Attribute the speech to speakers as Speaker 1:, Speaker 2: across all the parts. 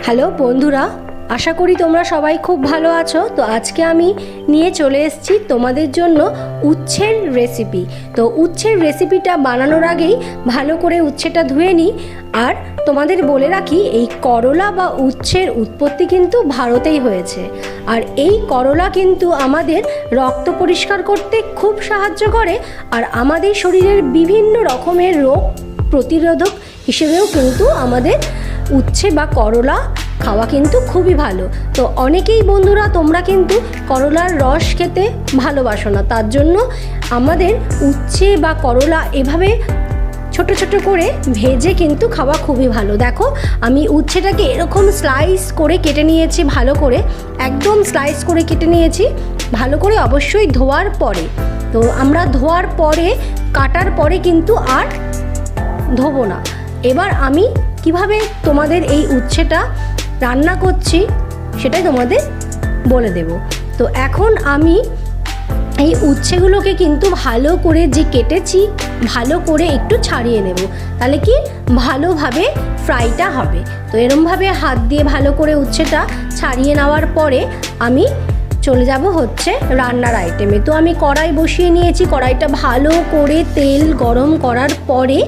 Speaker 1: Hello বন্ধুরা, আশা করি তোমরা সবাই খুব ভালো আছো। তো আজকে আমি নিয়ে চলে এসেছি তোমাদের জন্য উচ্ছের রেসিপি। তো উচ্ছের রেসিপিটা বানানোর আগেই ভালো করে উচ্ছেটা ধুয়ে নিই। আর তোমাদের বলে রাখি, এই করলা বা উচ্ছের উৎপত্তি কিন্তু ভারতেই হয়েছে। আর এই করলা কিন্তু আমাদের রক্ত পরিষ্কার করতে খুব সাহায্য করে, আর আমাদের শরীরের বিভিন্ন রকমের রোগ প্রতিরোধক হিসেবেও কিন্তু আমাদের উচ্ছে বা করলা খাওয়া কিন্তু খুবই ভালো। তো অনেকেই বন্ধুরা তোমরা কিন্তু করলার রস খেতে ভালোবাসো না, তার জন্য আমাদের উচ্ছে বা করলা এভাবে ছোট ছোট করে ভেজে কিন্তু খাওয়া খুবই ভালো। দেখো, আমি উচ্ছেটাকে এরকম স্লাইস করে কেটে নিয়েছি, ভালো করে একদম স্লাইস করে কেটে নিয়েছি ভালো করে, অবশ্যই ধোয়ার পরে। তো আমরা ধোয়ার পরে কাটার পরে কিন্তু আর ধোবো না। এবার আমি কিভাবে তোমাদের এই উচ্ছেটা রান্না করছি সেটাই তোমাদের বলে দেব। তো এখন আমি এই উচ্ছেগুলোকে কিন্তু ভালো করে যে কেটেছি ভালো করে একটু ছাড়িয়ে নেব, তাহলে কি ভালোভাবে ফ্রাইটা হবে। তো এরমভাবে হাত দিয়ে ভালো করে উচ্ছেটা ছাড়িয়ে নেওয়ার পরে আমি চলে যাব হচ্ছে রান্নার আইটেমে। তো আমি কড়াই বসিয়ে নিয়েছি, কড়াইটা ভালো করে তেল গরম করার পরে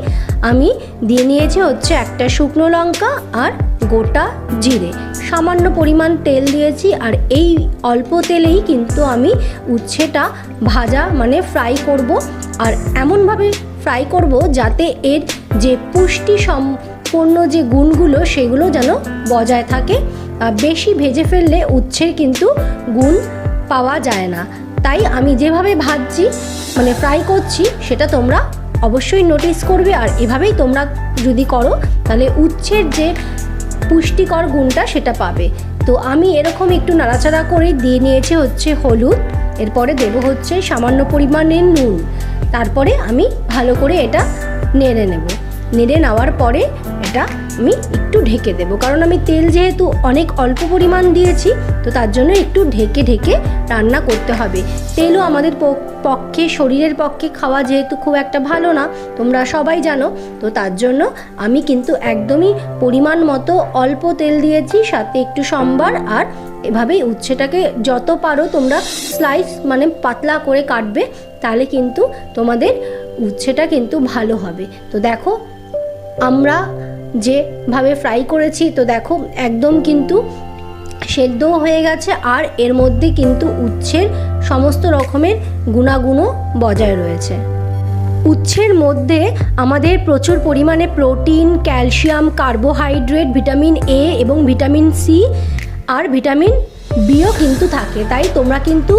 Speaker 1: আমি দিয়ে নিয়েছি হচ্ছে একটা শুকনো লঙ্কা আর গোটা জিরে, সামান্য পরিমাণ তেল দিয়েছি। আর এই অল্প তেলেই কিন্তু আমি উচ্ছেটা ভাজা মানে ফ্রাই করব, আর এমনভাবে ফ্রাই করব যাতে এর যে পুষ্টি সম্পন্ন যে গুণগুলো সেগুলো যেন বজায় থাকে। বেশি ভেজে ফেললে উচ্ছের কিন্তু গুণ পাওয়া যায় না। তাই আমি যেভাবে ভাজছি মানে ফ্রাই করছি সেটা তোমরা অবশ্যই নোটিস করবে, আর এভাবেই তোমরা যদি করো তাহলে উচ্ছের যে পুষ্টিকর গুণটা সেটা পাবে। তো আমি এরকম একটু নাড়াচাড়া করে দিয়ে নিয়েছি হচ্ছে হলুদ, এরপরে দেব হচ্ছে সামান্য পরিমাণের নুন। তারপরে আমি ভালো করে এটা নেড়ে নেব। নেড়ে নেওয়ার পরে এটা আমি একটু ঢেকে দেব, কারণ আমি তেল যেহেতু অনেক অল্প পরিমাণ দিয়েছি, তো তার জন্য একটু ঢেকে ঢেকে রান্না করতে হবে। তেলও আমাদের পক্ষে শরীরের পক্ষে খাওয়া যেহেতু খুব একটা ভালো না, তোমরা সবাই জানো। তো তার জন্য আমি কিন্তু একদমই পরিমাণ মতো অল্প তেল দিয়েছি, সাথে একটু সম্বার। আর এভাবেই উচ্ছেটাকে যত পারো তোমরা স্লাইস মানে পাতলা করে কাটবে, তাহলে কিন্তু তোমাদের উচ্ছেটা কিন্তু ভালো হবে। তো দেখো আমরা যেভাবে ফ্রাই করেছি, তো দেখো একদম কিন্তু সেদ্ধ হয়ে গেছে, আর এর মধ্যে কিন্তু উচ্ছের সমস্ত রকমের গুণাগুণও বজায় রয়েছে। উচ্ছের মধ্যে আমাদের প্রচুর পরিমাণে protein, calcium, carbohydrate, vitamin A এবং ভিটামিন সি আর ভিটামিন বিও কিন্তু থাকে। তাই তোমরা কিন্তু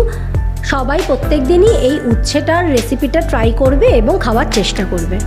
Speaker 1: সবাই প্রত্যেক দিনই এই উচ্ছেটার রেসিপিটা ট্রাই করবে এবং খাওয়ার চেষ্টা করবে।